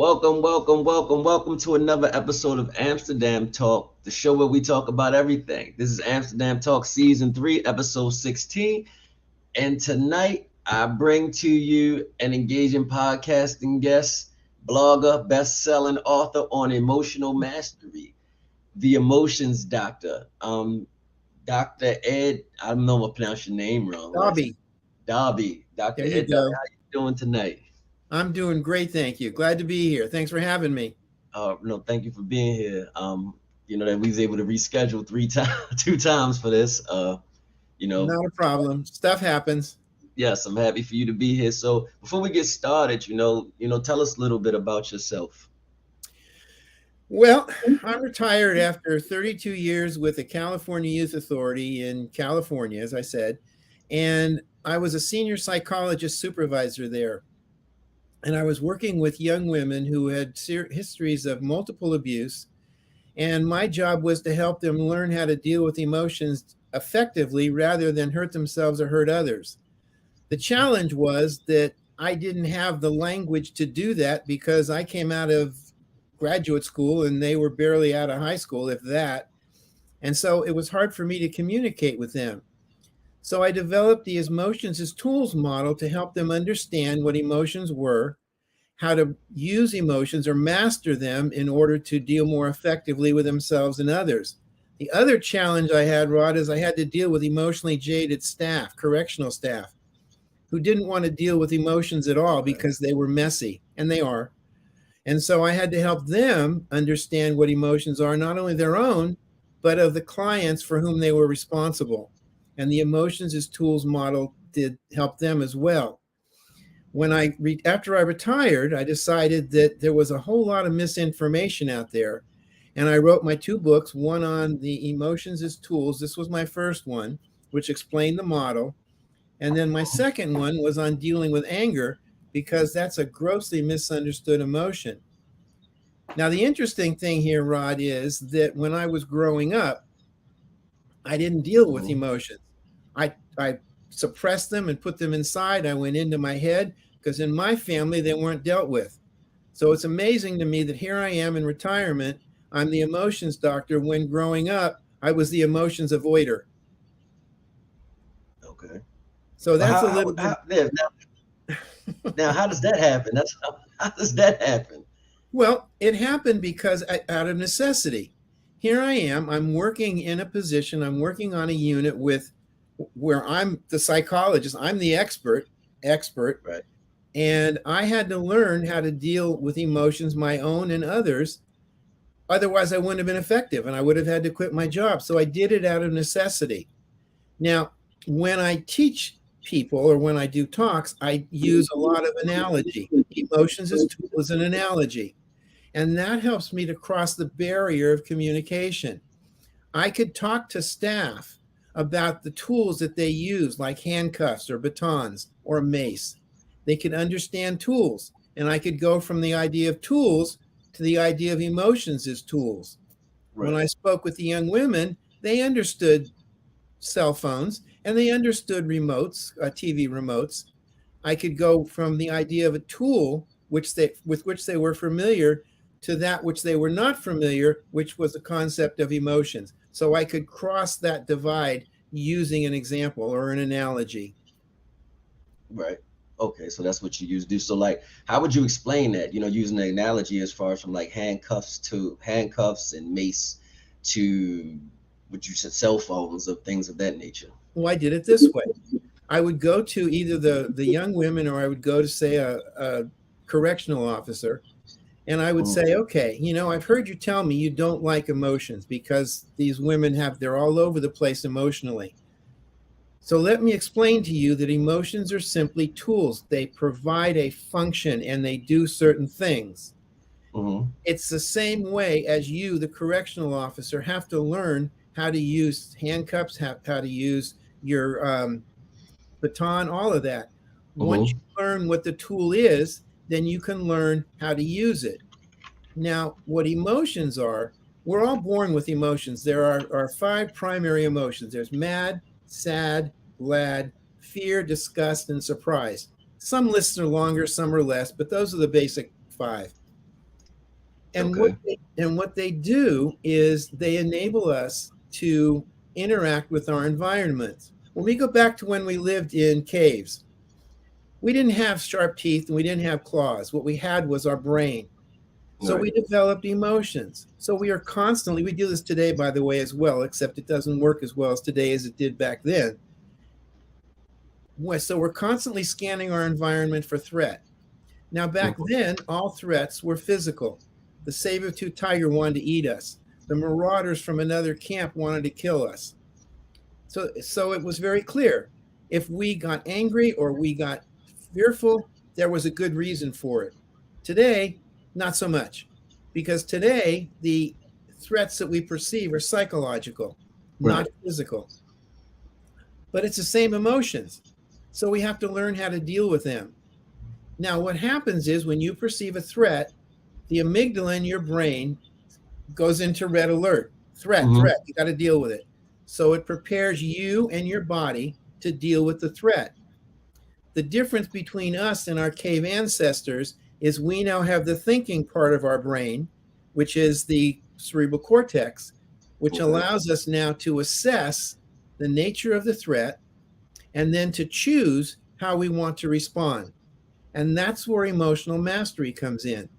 Welcome to another episode of Amsterdam Talk, the show where we talk about everything. This is Amsterdam Talk Season 3, Episode 16. And tonight, I bring to you an engaging podcasting guest, blogger, best-selling author on emotional mastery, the emotions doctor. Dr. Ed, I don't know if I pronounced your name wrong. Daube. Daube. Dr. There you Ed Daube, go. how you doing tonight? I'm doing great, thank you. Glad to be here. Thanks for having me. No, thank you for being here. That we was able to reschedule two times for this. Not a problem. Stuff happens. Yes, I'm happy for you to be here. So before we get started, tell us a little bit about yourself. Well, I'm retired after 32 years with the California Youth Authority in California, as I said, and I was a senior psychologist supervisor there. And I was working with young women who had histories of multiple abuse. And my job was to help them learn how to deal with emotions effectively rather than hurt themselves or hurt others. The challenge was that I didn't have the language to do that because I came out of graduate school and they were barely out of high school, if that. And so it was hard for me to communicate with them. So I developed the emotions as tools model to help them understand what emotions were, how to use emotions or master them in order to deal more effectively with themselves and others. The other challenge I had, Rod, is I had to deal with emotionally jaded staff, correctional staff, who didn't want to deal with emotions at all because they were messy, and they are. And so I had to help them understand what emotions are, not only their own, but of the clients for whom they were responsible. And the emotions as tools model did help them as well. After I retired, I decided that there was a whole lot of misinformation out there. And I wrote my two books, one on the emotions as tools. This was my first one, which explained the model. And then my second one was on dealing with anger, because that's a grossly misunderstood emotion. Now, the interesting thing here, Rod, is that when I was growing up, I didn't deal with emotions. I suppressed them and put them inside. I went into my head because in my family, they weren't dealt with. So it's amazing to me that here I am in retirement. I'm the emotions doctor when growing up, I was the emotions avoider. Okay. So that's a little bit. Now, how does that happen? How does that happen? Well, it happened because out of necessity. Here I am. I'm working in a position. I'm working on a unit where I'm the psychologist. I'm the expert, Right. and I had to learn how to deal with emotions, my own and others. Otherwise, I wouldn't have been effective, and I would have had to quit my job. So I did it out of necessity. Now, when I teach people or when I do talks, I use a lot of analogy. Emotions as tool is an analogy. And that helps me to cross the barrier of communication. I could talk to staff about the tools that they use, like handcuffs or batons or a mace. They could understand tools. And I could go from the idea of tools to the idea of emotions as tools. Right. When I spoke with the young women, they understood cell phones and they understood remotes, TV remotes. I could go from the idea of a tool with which they were familiar to that which they were not familiar, which was the concept of emotions. So I could cross that divide using an example or an analogy. Right. Okay, so that's what you use to do. So like, how would you explain that? Using the analogy as far as from like handcuffs and mace to what you said, cell phones or things of that nature. Well, I did it this way. I would go to either the young women or I would go to, say, a correctional officer. And I would say, okay, I've heard you tell me you don't like emotions because these women they're all over the place emotionally. So let me explain to you that emotions are simply tools. They provide a function and they do certain things. Mm-hmm. It's the same way as you, the correctional officer, have to learn how to use handcuffs, how to use your baton, all of that. Mm-hmm. Once you learn what the tool is, then you can learn how to use it. Now, what emotions are, we're all born with emotions. There are 5 primary emotions. There's mad, sad, glad, fear, disgust, and surprise. Some lists are longer, some are less, but those are the basic 5. And Okay. what they do is they enable us to interact with our environment. When we go back to when we lived in caves, we didn't have sharp teeth and we didn't have claws. What we had was our brain. So Right. we developed emotions. So we are constantly, we do this today, by the way, as well, except it doesn't work as well as today as it did back then. So we're constantly scanning our environment for threat. Now, back Mhm. then, all threats were physical. The saber-tooth tiger wanted to eat us. The marauders from another camp wanted to kill us. So it was very clear. If we got angry or we got fearful, there was a good reason for it. Today, not so much, because today the threats that we perceive are psychological, not Right. physical. But it's the same emotions. So we have to learn how to deal with them. Now, what happens is when you perceive a threat, the amygdala in your brain goes into red alert. Threat, Hmm. threat. You got to deal with it. So it prepares you and your body to deal with the threat. The difference between us and our cave ancestors is we now have the thinking part of our brain, which is the cerebral cortex, which Okay. allows us now to assess the nature of the threat and then to choose how we want to respond. And that's where emotional mastery comes in.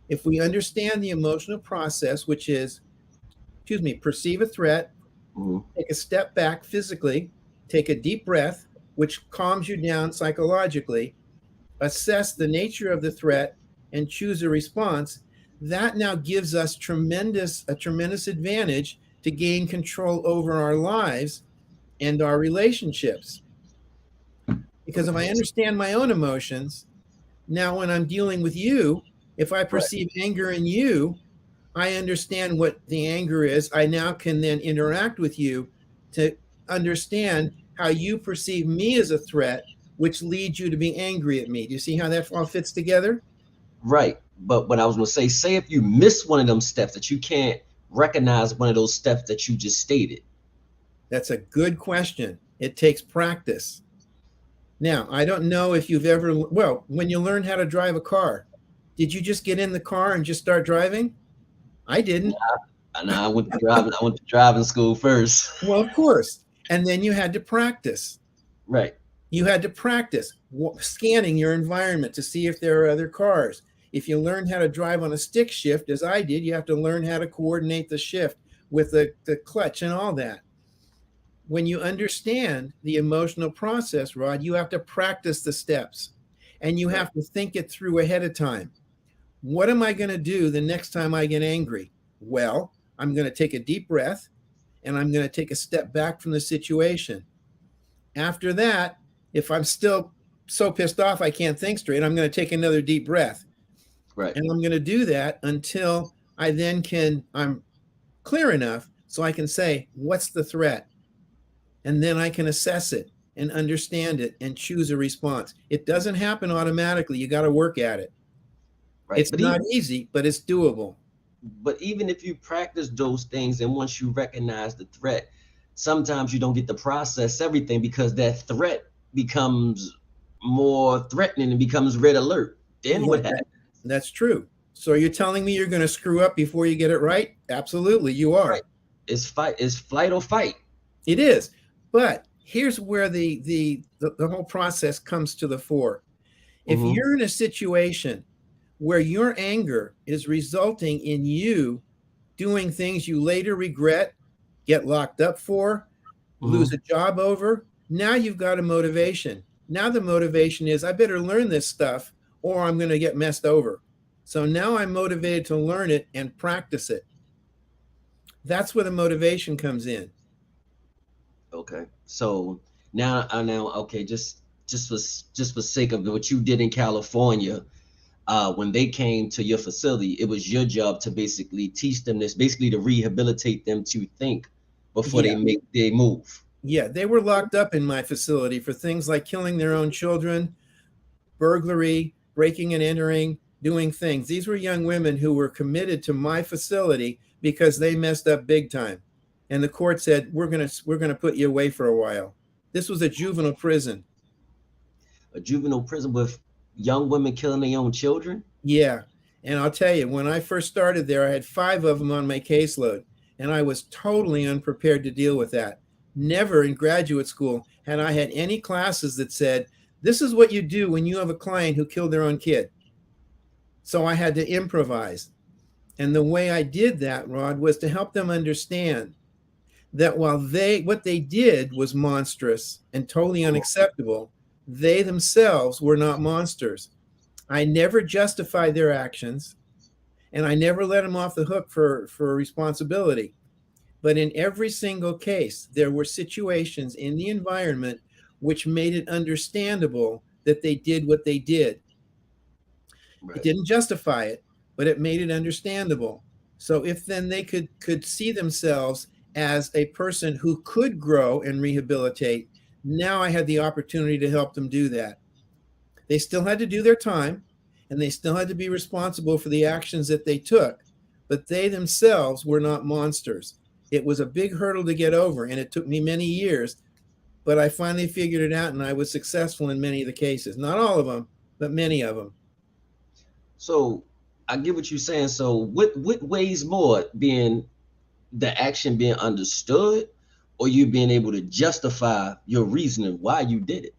If we understand the emotional process, which is, perceive a threat, Hmm. take a step back physically, take a deep breath, which calms you down psychologically, assess the nature of the threat, and choose a response, that now gives us a tremendous advantage to gain control over our lives and our relationships. Because if I Okay. understand my own emotions, now when I'm dealing with you, if I Right. perceive anger in you, I understand what the anger is. I now can then interact with you to understand how you perceive me as a threat, which leads you to be angry at me. Do you see how that all fits together? Right. But what I was gonna say if you miss one of them steps that you can't recognize one of those steps that you just stated. That's a good question. It takes practice. Now, I don't know if you've ever, well, when you learn how to drive a car, did you just get in the car and just start driving? I didn't. And I went to driving. I went to driving school first. Well, of course. And then you had to practice. Right. You had to practice scanning your environment to see if there are other cars. If you learn how to drive on a stick shift, as I did, you have to learn how to coordinate the shift with the clutch and all that. When you understand the emotional process, Rod, you have to practice the steps and you Right. have to think it through ahead of time. What am I going to do the next time I get angry? Well, I'm going to take a deep breath and I'm going to take a step back from the situation. After that, if I'm still so pissed off I can't think straight, I'm going to take another deep breath. Right. And I'm going to do that until I'm clear enough so I can say, what's the threat? And then I can assess it and understand it and choose a response. It doesn't happen automatically. You got to work at it. Right. It's not easy, but it's doable. But even if you practice those things and once you recognize the threat, sometimes you don't get to process everything because that threat becomes more threatening and becomes red alert. Then Yeah, what happens? that's true. So are you telling me you're going to screw up before you get it right? Absolutely, you Right. are. It's flight or fight. It is. But here's where the whole process comes to the fore. If Hmm. you're in a situation where your anger is resulting in you doing things you later regret, get locked up for, lose a Hmm. job over, now you've got a motivation. Now the motivation is I better learn this stuff or I'm going to get messed over. So now I'm motivated to learn it and practice it. That's where the motivation comes in. Okay. So now okay, just for sake of what you did in California, when they came to your facility, it was your job to basically teach them this, basically to rehabilitate them to think before they Yeah. make their move. Yeah. They were locked up in my facility for things like killing their own children, burglary, breaking and entering, doing things. These were young women who were committed to my facility because they messed up big time. And the court said, we're gonna put you away for a while. This was a juvenile prison. A juvenile prison with young women killing their own children. Yeah. And I'll tell you, when I first started there, I had 5 of them on my caseload, and I was totally unprepared to deal with that. Never in graduate school had I had any classes that said, this is what you do when you have a client who killed their own kid. So I had to improvise. And the way I did that, Rod, was to help them understand that while what they did was monstrous and totally unacceptable, they themselves were not monsters. I never justified their actions, and I never let them off the hook for responsibility. But in every single case, there were situations in the environment which made it understandable that they did what they did. Right. It didn't justify it, but it made it understandable. So if then they could see themselves as a person who could grow and rehabilitate, now I had the opportunity to help them do that. They still had to do their time, and they still had to be responsible for the actions that they took, but they themselves were not monsters. It was a big hurdle to get over, and it took me many years, but I finally figured it out, and I was successful in many of the cases. Not all of them, but many of them. So I get what you're saying. So what weighs more, being the action being understood, or you being able to justify your reasoning why you did it?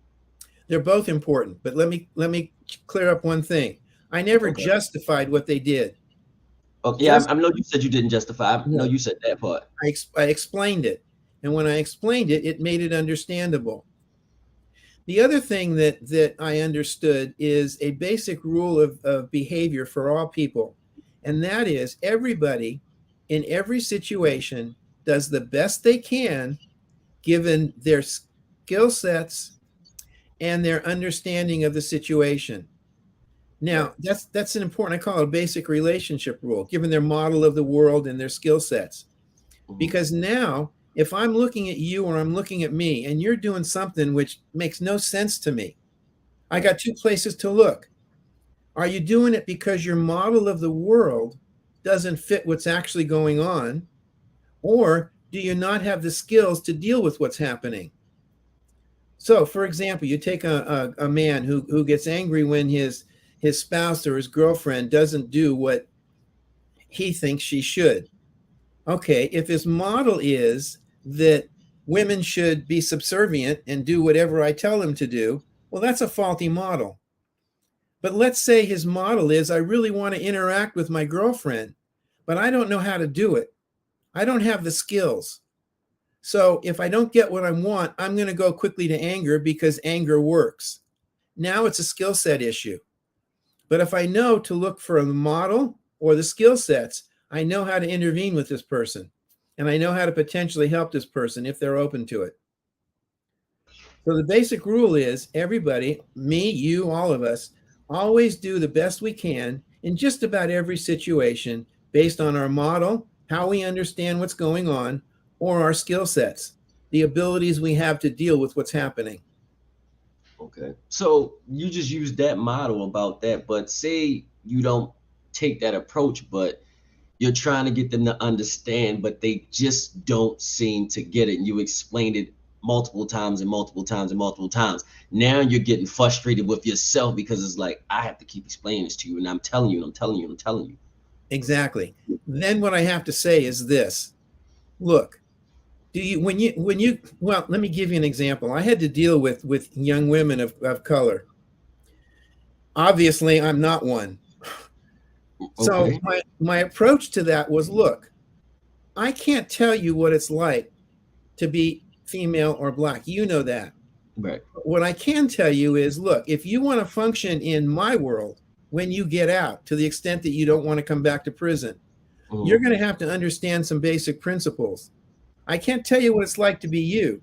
They're both important, but let me clear up one thing. I never Okay. justified what they did. Okay. Yeah, Just I know you said you didn't justify. I know no, you said that part. I explained it, and when I explained it, it made it understandable. The other thing that I understood is a basic rule of behavior for all people, and that is everybody in every situation does the best they can given their skill sets and their understanding of the situation. Right. Now, that's an important, I call it a basic relationship rule, given their model of the world and their skill sets. Mhm. Because now, if I'm looking at you or I'm looking at me and you're doing something which makes no sense to me, I Right. got two places to look. Are you doing it because your model of the world doesn't fit what's actually going on? Or do you not have the skills to deal with what's happening? So, for example, you take a man who gets angry when his spouse or his girlfriend doesn't do what he thinks she should. Okay, if his model is that women should be subservient and do whatever I tell them to do, well, that's a faulty model. But let's say his model is I really want to interact with my girlfriend, but I don't know how to do it. I don't have the skills. So if I don't get what I want, I'm going to go quickly to anger because anger works. Now it's a skill set issue. But if I know to look for the model or the skill sets, I know how to intervene with this person. And I know how to potentially help this person if they're open to it. So the basic rule is everybody, me, you, all of us, always do the best we can in just about every situation based on our model, how we understand what's going on, or our skill sets, the abilities we have to deal with what's happening. Okay. So you just use that model about that, but say you don't take that approach, but you're trying to get them to understand, but they just don't seem to get it. And you explained it multiple times and multiple times and multiple times. Now you're getting frustrated with yourself because it's like, I have to keep explaining this to you, and I'm telling you, and I'm telling you, and I'm telling you. Exactly. Then what I have to say is this. Look, do you when you well, let me give you an example. I had to deal with young women of color. Obviously, I'm not one. So Okay. my approach to that was, look, I can't tell you what it's like to be female or black. You know that. Right. What I can tell you is, look, if you want to function in my world when you get out, to the extent that you don't want to come back to prison, you're Mhm. going to have to understand some basic principles. I can't tell you what it's like to be you,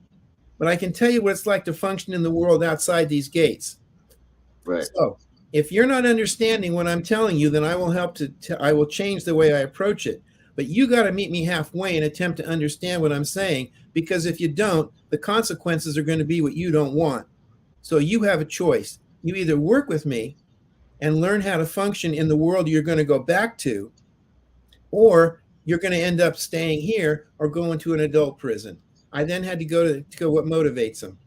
but I can tell you what it's like to function in the world outside these gates. Right. So, if you're not understanding what I'm telling you, then I will help I will change the way I approach it. But you got to meet me halfway and attempt to understand what I'm saying, because if you don't, the consequences are going to be what you don't want. So you have a choice. You either work with me and learn how to function in the world you're going to go back to, or you're going to end up staying here or going to an adult prison. I then had to go what motivates them.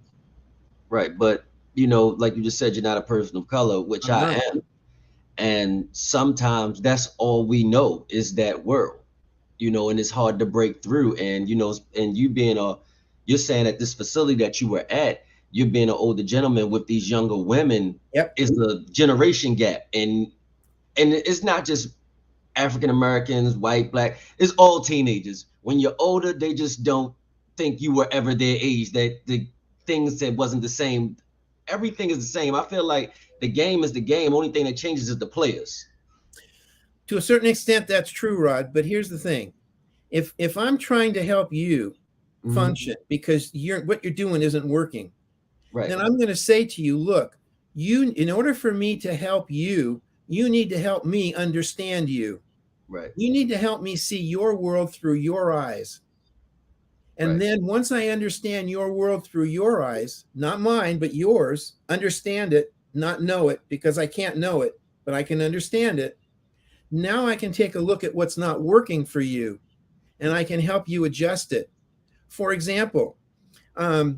Right. But like you just said, you're not a person of color, which I'm I not. am. And sometimes that's all we know is that world, and it's hard to break through. And and you're saying at this facility that you were at, you being an older gentleman with these younger women, Yep. is a generation gap. And it's not just African Americans, white, black, it's all teenagers. When you're older, they just don't think you were ever their age, that the things that wasn't the same. Everything is the same. I feel like the game is the game. Only thing that changes is the players. To a certain extent, that's true, Rod. But here's the thing: if I'm trying to help you function because what you're doing isn't working, Right. then I'm going to say to you, look, in order for me to help you, you need to help me understand you. Right. You need to help me see your world through your eyes. And Right. then once I understand your world through your eyes, not mine, but yours, understand it, not know it, because I can't know it, but I can understand it. Now I can take a look at what's not working for you, and I can help you adjust it. For example, I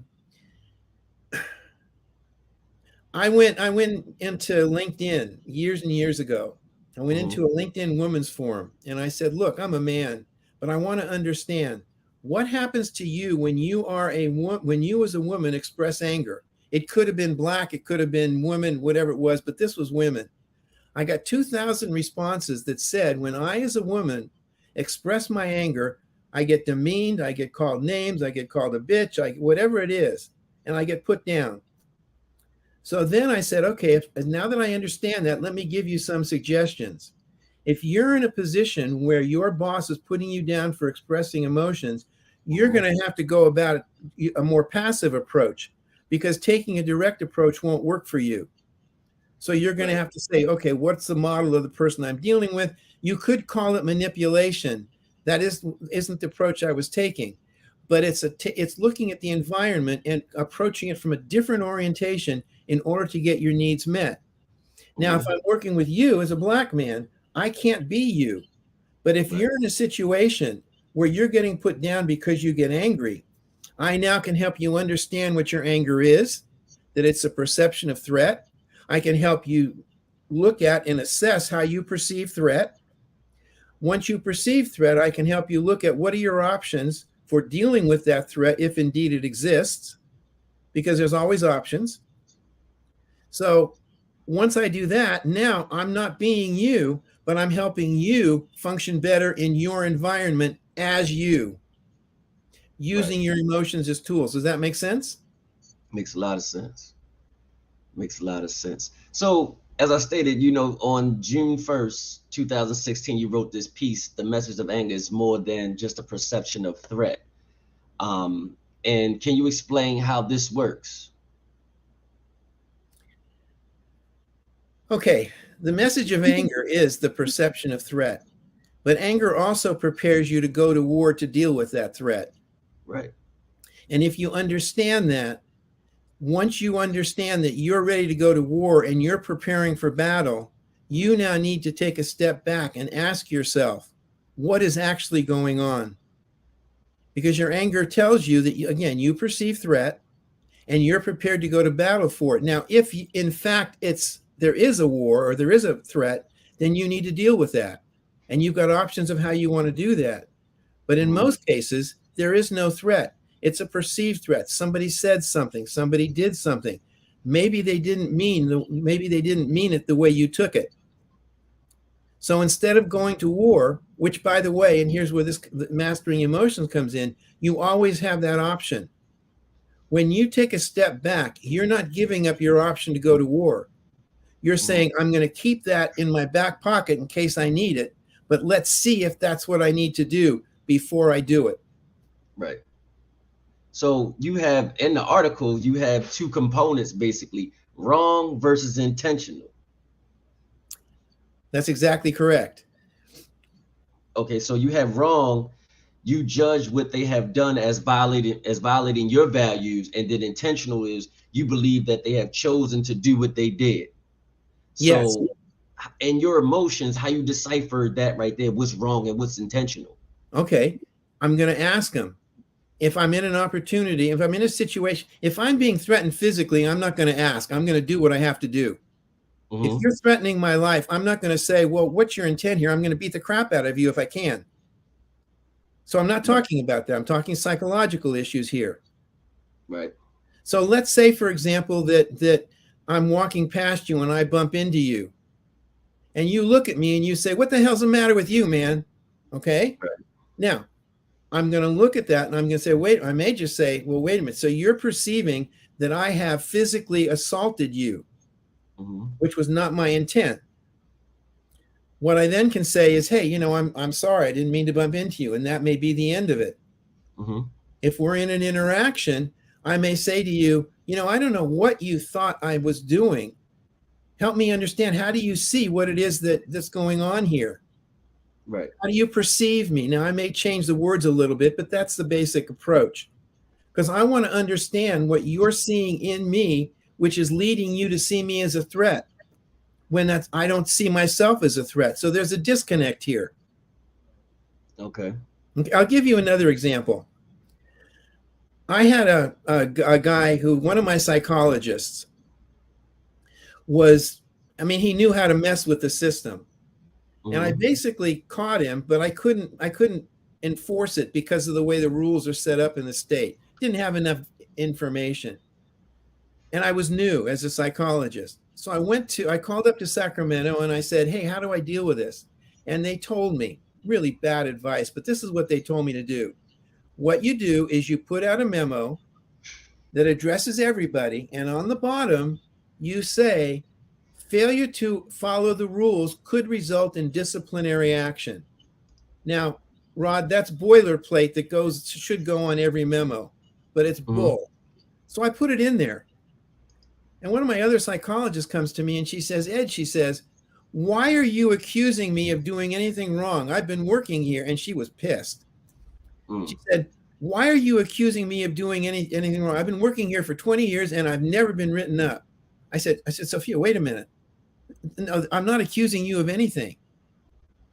went into LinkedIn years and years ago. I went into a LinkedIn women's forum, and I said, look, I'm a man, but I want to understand what happens to you when you as a woman express anger. It could have been black, it could have been women, whatever it was, but this was women. I got 2,000 responses that said, when I as a woman express my anger, I get demeaned, I get called names, I get called a bitch, whatever it is, and I get put down. So then I said, okay, now that I understand that, let me give you some suggestions. If you're in a position where your boss is putting you down for expressing emotions, you're going to have to go about a more passive approach, because taking a direct approach won't work for you. So you're going to have to say, okay, what's the model of the person I'm dealing with? You could call it manipulation. That isn't the approach I was taking, but it's looking at the environment and approaching it from a different orientation in order to get your needs met. Now, if I'm working with you as a black man, I can't be you. But if you're in a situation where you're getting put down because you get angry, I now can help you understand what your anger is, that it's a perception of threat. I can help you look at and assess how you perceive threat. Once you perceive threat, I can help you look at what are your options for dealing with that threat, if indeed it exists, because there's always options. So once I do that, now I'm not being you, but I'm helping you function better in your environment as you, using your emotions as tools. Does that make sense? Makes a lot of sense. Makes a lot of sense. So, as I stated, on June 1st, 2016, you wrote this piece, The Message of Anger is More Than Just a Perception of Threat. And can you explain how this works? Okay, the message of anger is the perception of threat, but anger also prepares you to go to war to deal with that threat. Right. And if you understand that, once you understand that you're ready to go to war and you're preparing for battle, you now need to take a step back and ask yourself, what is actually going on? Because your anger tells you that, again, you perceive threat and you're prepared to go to battle for it. Now, if in fact there is a war or there is a threat, then you need to deal with that. And you've got options of how you want to do that. But in most cases, there is no threat. It's a perceived threat. Somebody said something, somebody did something. Maybe they didn't mean it the way you took it. So instead of going to war, which, by the way, and here's where this mastering emotions comes in, you always have that option. When you take a step back, you're not giving up your option to go to war. You're saying, I'm going to keep that in my back pocket in case I need it, but let's see if that's what I need to do before I do it. Right. So you have, in the article, you have two components, basically, wrong versus intentional. That's exactly correct. Okay, so you have wrong, you judge what they have done as violating your values, and then intentional is you believe that they have chosen to do what they did. Yes. So in your emotions, how you decipher that right there, what's wrong and what's intentional. Okay, I'm going to ask them. If I'm in an opportunity, if I'm in a situation, if I'm being threatened physically, I'm not going to ask. I'm going to do what I have to do. If Mm-hmm. you're threatening my life, I'm not going to say, well, what's your intent here? I'm going to beat the crap out of you if I can. So I'm not Right. talking about that. I'm talking psychological issues here. Right. So let's say, for example, that I'm walking past you and I bump into you, and you look at me and you say, what the hell's the matter with you, man? Okay. Right. Now, I'm going to look at that and I'm going to say, wait, I may just say, well, wait a minute. So you're perceiving that I have physically assaulted you, Mm-hmm. which was not my intent. What I then can say is, hey, I'm sorry. I didn't mean to bump into you. And that may be the end of it. Mm-hmm. If we're in an interaction, I may say to you, I don't know what you thought I was doing. Help me understand. How do you see what it is that's going on here? Right. How do you perceive me? Now, I may change the words a little bit, but that's the basic approach. Because I want to understand what you're seeing in me, which is leading you to see me as a threat when I don't see myself as a threat. So there's a disconnect here. Okay. I'll give you another example. I had a guy who, one of my psychologists he knew how to mess with the system. And I Mm-hmm. basically caught him, but I couldn't enforce it because of the way the rules are set up in the state. Didn't have enough information. And I was new as a psychologist. So I called up to Sacramento and I said, hey, how do I deal with this? And they told me, really bad advice, but this is what they told me to do. What you do is you put out a memo that addresses everybody. And on the bottom, you say, failure to follow the rules could result in disciplinary action. Now, Rod, that's boilerplate that should go on every memo, but it's Mm-hmm. bull. So I put it in there. And one of my other psychologists comes to me and she says, Ed, she says, why are you accusing me of doing anything wrong? I've been working here. And she was pissed. She said, why are you accusing me of doing anything wrong? I've been working here for 20 years and I've never been written up. I said, Sophia, wait a minute. No, I'm not accusing you of anything.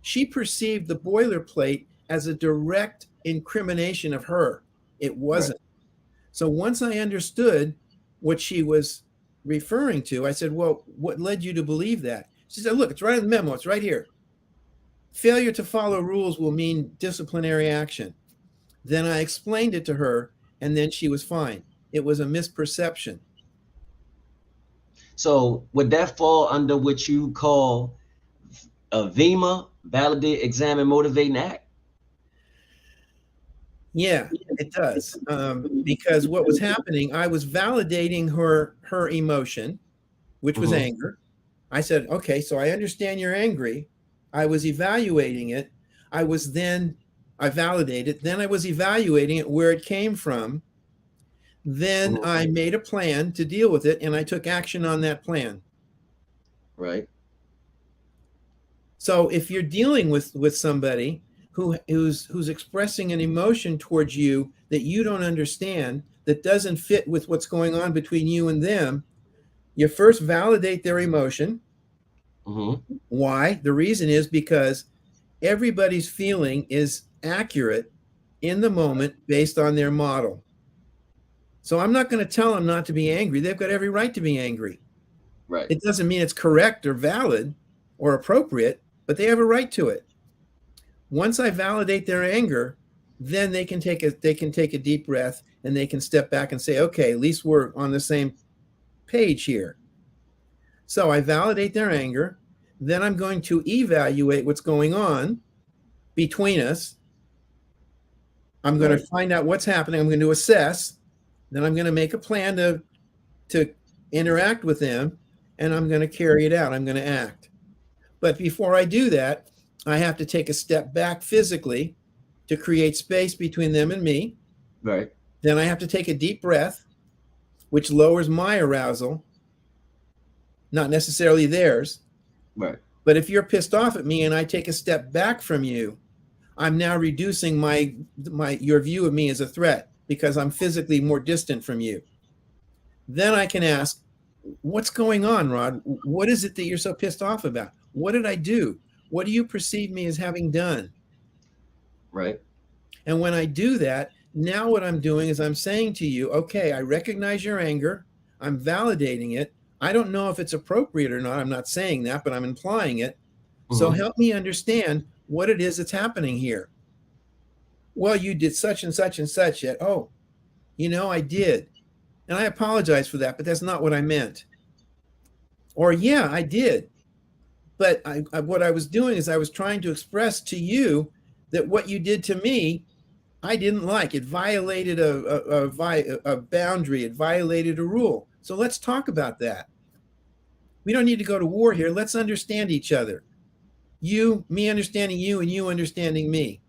She perceived the boilerplate as a direct incrimination of her. It wasn't. Right. So once I understood what she was referring to, I said, well, what led you to believe that? She said, look, it's right in the memo. It's right here. Failure to follow rules will mean disciplinary action. Then I explained it to her, and then she was fine. It was a misperception. So would that fall under what you call a VEMA, validate, examine, motivate, and act? Yeah, it does. Because what was happening, I was validating her emotion, which was anger. I said, okay, so I understand you're angry. I was evaluating it. I validated. Then I was evaluating it, where it came from. Then I made a plan to deal with it, and I took action on that plan. Right. So if you're dealing with somebody who's expressing an emotion towards you that you don't understand, that doesn't fit with what's going on between you and them, you first validate their emotion. Why? The reason is because everybody's feeling is accurate in the moment based on their model. So I'm not going to tell them not to be angry. They've got every right to be angry. Right. It doesn't mean it's correct or valid or appropriate, but they have a right to it. Once I validate their anger, then they can take a deep breath and they can step back and say, okay, at least we're on the same page here. So I validate their anger. Then I'm going to evaluate what's going on between us. I'm going to find out what's happening. I'm going to assess. Then I'm going to make a plan to interact with them, and I'm going to carry it out. I'm going to act. But before I do that, I have to take a step back physically to create space between them and me. Right. Then I have to take a deep breath, which lowers my arousal, not necessarily theirs. Right. But if you're pissed off at me and I take a step back from you, I'm now reducing your view of me as a threat because I'm physically more distant from you. Then I can ask, what's going on, Rod? What is it that you're so pissed off about? What did I do? What do you perceive me as having done? Right. And when I do that, now what I'm doing is I'm saying to you, okay, I recognize your anger. I'm validating it. I don't know if it's appropriate or not. I'm not saying that, but I'm implying it. So Hmm. help me understand what it is that's happening here. Well, you did such and such and such yet. Oh, I did. And I apologize for that, but that's not what I meant. Or, yeah, I did. But what I was doing is I was trying to express to you that what you did to me, I didn't like. It violated a boundary. It violated a rule. So let's talk about that. We don't need to go to war here. Let's understand each other. Me understanding you and you understanding me.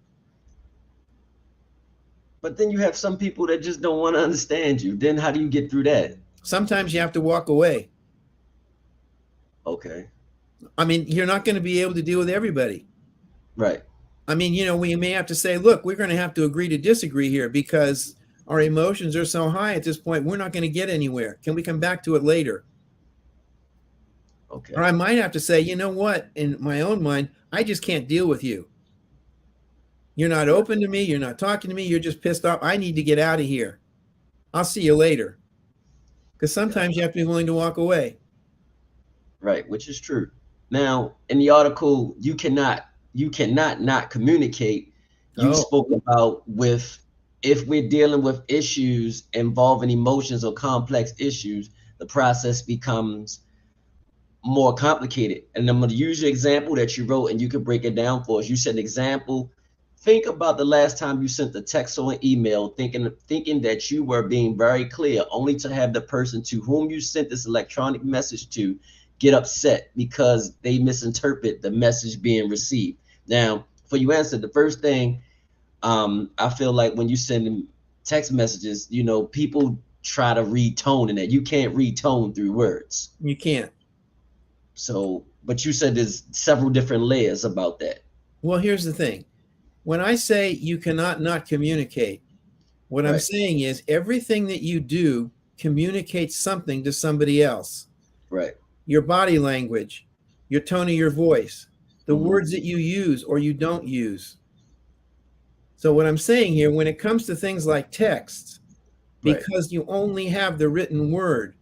But then you have some people that just don't want to understand you. Then how do you get through that? Sometimes you have to walk away. Okay. I mean, you're not going to be able to deal with everybody. Right. I mean, we may have to say, look, we're going to have to agree to disagree here because our emotions are so high at this point, we're not going to get anywhere. Can we come back to it later? Okay. Or I might have to say, you know what, in my own mind, I just can't deal with you. You're not Right. open to me. You're not talking to me. You're just pissed off. I need to get out of here. I'll see you later. Because sometimes you Gotcha. have to be willing to walk away. Right, which is true. Now, in the article, you cannot not communicate. You Oh, spoke about with if we're dealing with issues involving emotions or complex issues, the process becomes more complicated. And I'm going to use your example that you wrote, and you can break it down for us. You said an example. Think about the last time you sent a text or an email, thinking that you were being very clear, only to have the person to whom you sent this electronic message to get upset because they misinterpret the message being received. Now, for you answer the first thing, I feel like when you send text messages, people try to read tone in that. You can't read tone through words. you can't. So, but you said there's several different layers about that. Well, here's the thing. When I say you cannot not communicate, what I'm Right. saying is everything that you do communicates something to somebody else. Right. Your body language, your tone of your voice, the Hmm. words that you use or you don't use. So, what I'm saying here, when it comes to things like texts, Right. because you only have the written word,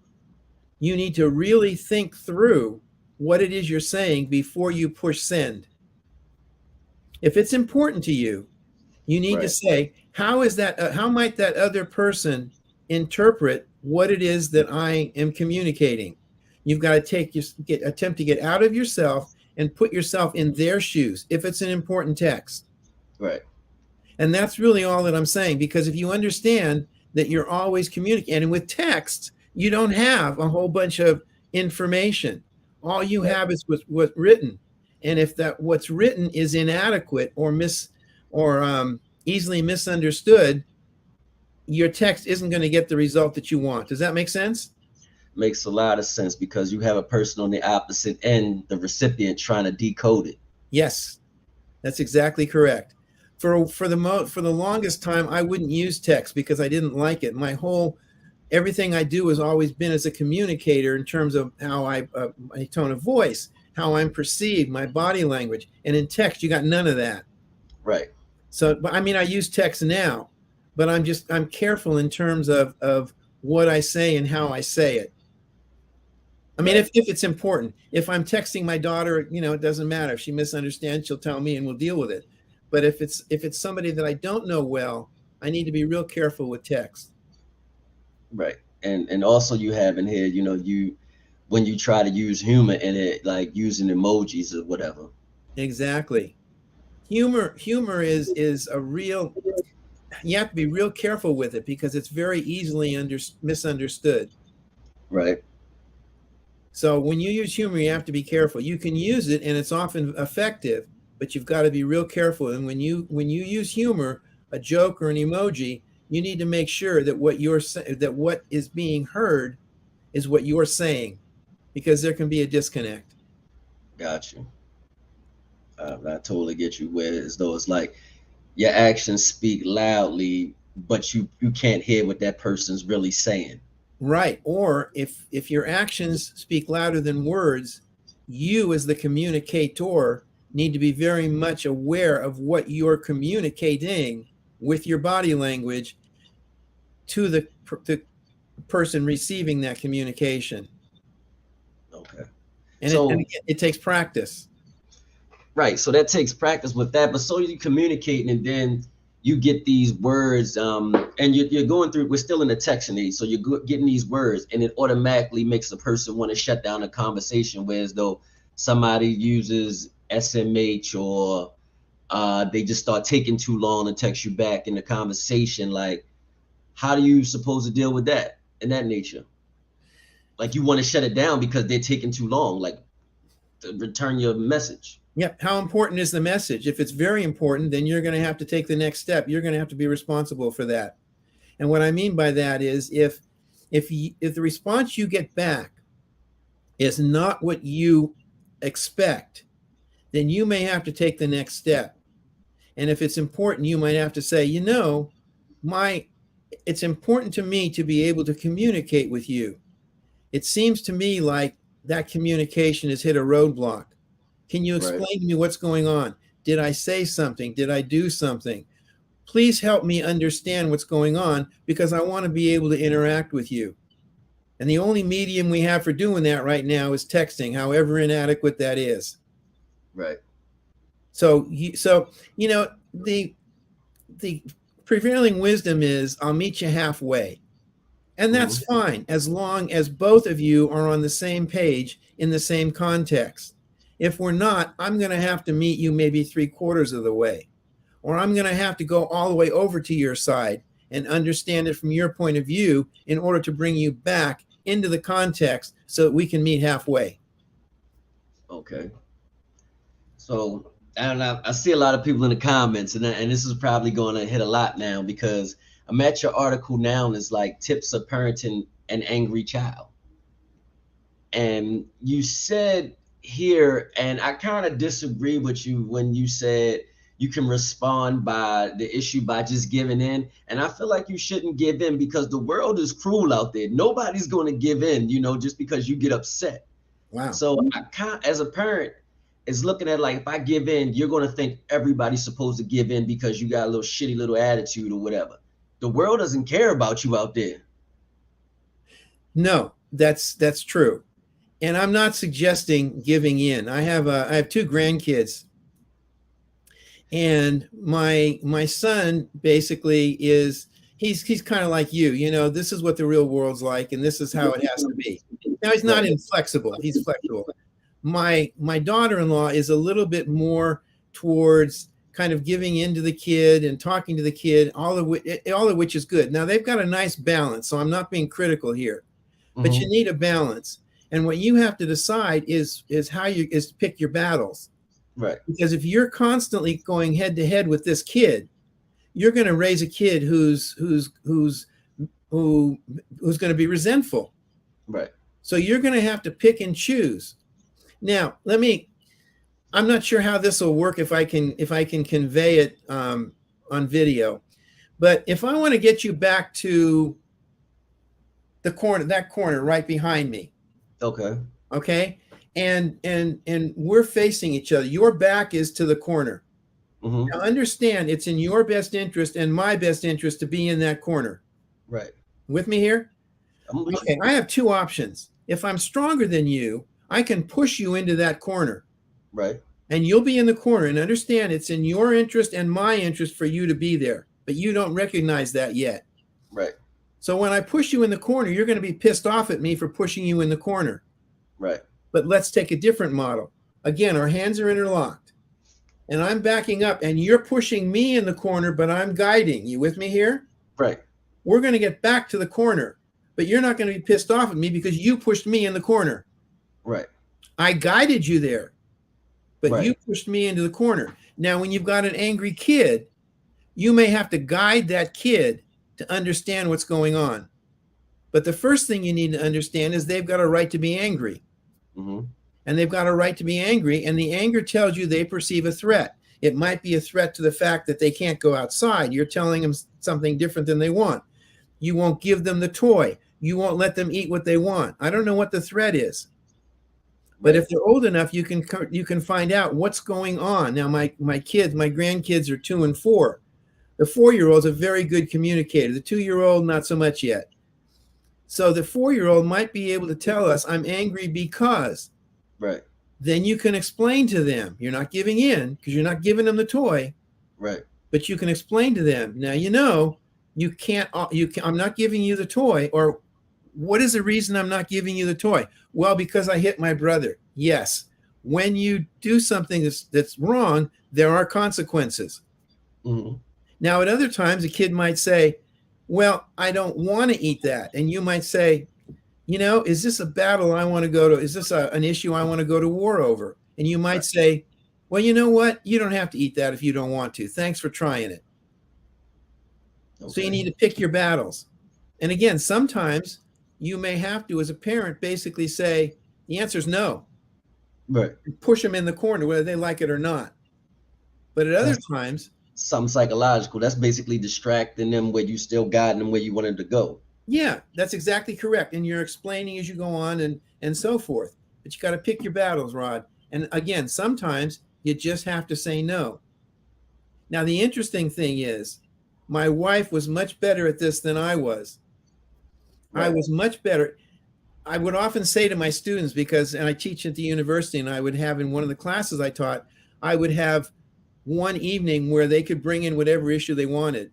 you need to really think through what it is you're saying before you push send. If it's important to you, you need to Right. say, how might that other person interpret what it is that I am communicating? You've got to attempt to get out of yourself and put yourself in their shoes if it's an important text. Right. And that's really all that I'm saying, because if you understand that you're always communicating with text, you don't have a whole bunch of information. All you Right. have is what's written. And if that what's written is inadequate or easily misunderstood, your text isn't going to get the result that you want. Does that make sense? Makes a lot of sense because you have a person on the opposite end, the recipient, trying to decode it. Yes, that's exactly correct. For the longest time, I wouldn't use text because I didn't like it. Everything I do has always been as a communicator in terms of how my tone of voice, how I'm perceived, my body language. And in text, you got none of that. Right. So, but I mean, I use text now, but I'm careful in terms of what I say and how I say it. I mean, Right. if it's important, if I'm texting my daughter, it doesn't matter. If she misunderstands, she'll tell me and we'll deal with it. But if it's somebody that I don't know well, I need to be real careful with text. Right. And also you have in here, you when you try to use humor in it, like using emojis or whatever. Exactly. Humor is a real. You have to be real careful with it because it's very easily misunderstood. Right. So when you use humor, you have to be careful. You can use it, and it's often effective, but you've got to be real careful. And when you use humor, a joke or an emoji, you need to make sure that what is being heard is what you're saying, because there can be a disconnect. Got you. I totally get you. Where as though it's like your actions speak loudly, but you can't hear what that person's really saying. Right. Or if your actions speak louder than words, you as the communicator need to be very much aware of what you're communicating with your body language to the person receiving that communication. Okay. And So it takes practice. right, so that takes practice with that, but so you communicating, and then you get these words, and you're going through. We're still in the texting age, so you're getting these words, and it automatically makes a person want to shut down a conversation. Whereas though somebody uses SMH, or they just start taking too long to text you back in the conversation. Like, how do you supposed to deal with that in that nature? Like, you want to shut it down because they're taking too long, like, to return your message. Yep. How important is the message? If it's very important, then you're going to have to take the next step. You're going to have to be responsible for that. And what I mean by that is if the response you get back is not what you expect, then you may have to take the next step. And if it's important, you might have to say, it's important to me to be able to communicate with you. It seems to me like that communication has hit a roadblock. Can you explain to me what's going on? Did I say something? Did I do something? Please help me understand what's going on, because I want to be able to interact with you. And the only medium we have for doing that right now is texting, however inadequate that is. Right. So the prevailing wisdom is, I'll meet you halfway. And that's fine, as long as both of you are on the same page in the same context. If we're not, I'm going to have to meet you maybe 3/4 of the way, or I'm going to have to go all the way over to your side and understand it from your point of view in order to bring you back into the context so that we can meet halfway. Okay. So I see a lot of people in the comments, and this is probably going to hit a lot now, because I'm at your article now, and it's like tips of parenting an angry child. And you said here, and I kind of disagree with you when you said you can respond by the issue by just giving in. And I feel like you shouldn't give in, because the world is cruel out there. Nobody's going to give in, just because you get upset. Wow. So as a parent, is looking at, like, if I give in, you're going to think everybody's supposed to give in because you got a little shitty little attitude or whatever. The world doesn't care about you out there. No, that's true. And I'm not suggesting giving in. I have 2 grandkids, and my son basically he's kind of like you. This is what the real world's like, and this is how it has to be. Now, he's not inflexible. He's flexible. My daughter-in-law is a little bit more towards kind of giving in to the kid and talking to the kid, all of which is good. Now, they've got a nice balance, so I'm not being critical here, but you need a balance. And what you have to decide is to pick your battles. Right. Because if you're constantly going head to head with this kid, you're going to raise a kid who's going to be resentful. Right. So you're going to have to pick and choose. Now, I'm not sure how this will work if I can convey it on video, but if I want to get you back to that corner right behind me. Okay. And we're facing each other. Your back is to the corner. Now, understand, it's in your best interest and my best interest to be in that corner. Right. With me here? Okay. I have 2 options. If I'm stronger than you, I can push you into that corner. Right. And you'll be in the corner, and understand it's in your interest and my interest for you to be there, but you don't recognize that yet. Right. So when I push you in the corner, you're going to be pissed off at me for pushing you in the corner. Right. But let's take a different model. Again, our hands are interlocked, and I'm backing up, and you're pushing me in the corner, but I'm guiding. You with me here? Right. We're going to get back to the corner, but you're not going to be pissed off at me because you pushed me in the corner. Right. I guided you there, but you Right. pushed me into the corner. Now, when you've got an angry kid, you may have to guide that kid to understand what's going on. But the first thing you need to understand is they've got a right to be angry. And they've got a right to be angry, and the anger tells you they perceive a threat. It might be a threat to the fact that they can't go outside. You're telling them something different than they want. You won't give them the toy. You won't let them eat what they want. I don't know what the threat is. But if they're old enough, you can find out what's going on. Now, my grandkids are 2 and 4. The 4-year-old's a very good communicator. The 2-year-old, not so much yet. So the 4-year-old might be able to tell us, I'm angry because. Right. Then you can explain to them. You're not giving in because you're not giving them the toy. Right. But you can explain to them. Now, you can't, I'm not giving you the toy. Or what is the reason I'm not giving you the toy? Well, because I hit my brother. Yes. When you do something that's wrong, there are consequences. Mm-hmm. Now, at other times, a kid might say, well, I don't want to eat that. And you might say, is this a battle I want to go to? Is this an issue I want to go to war over? And you might say, well, you know what? You don't have to eat that if you don't want to. Thanks for trying it. Okay. So you need to pick your battles. And again, sometimes you may have to, as a parent, basically say, the answer is no. Right. And push them in the corner, whether they like it or not. But at other times, something psychological. That's basically distracting them where you still guiding them where you want them to go. Yeah, that's exactly correct. And you're explaining as you go on and so forth. But you got to pick your battles, Rod. And again, sometimes you just have to say no. Now, the interesting thing is, my wife was much better at this than I was. Right. I was much better. I would often say to my students, and I teach at the university, and I would have in one of the classes I taught, I would have one evening where they could bring in whatever issue they wanted.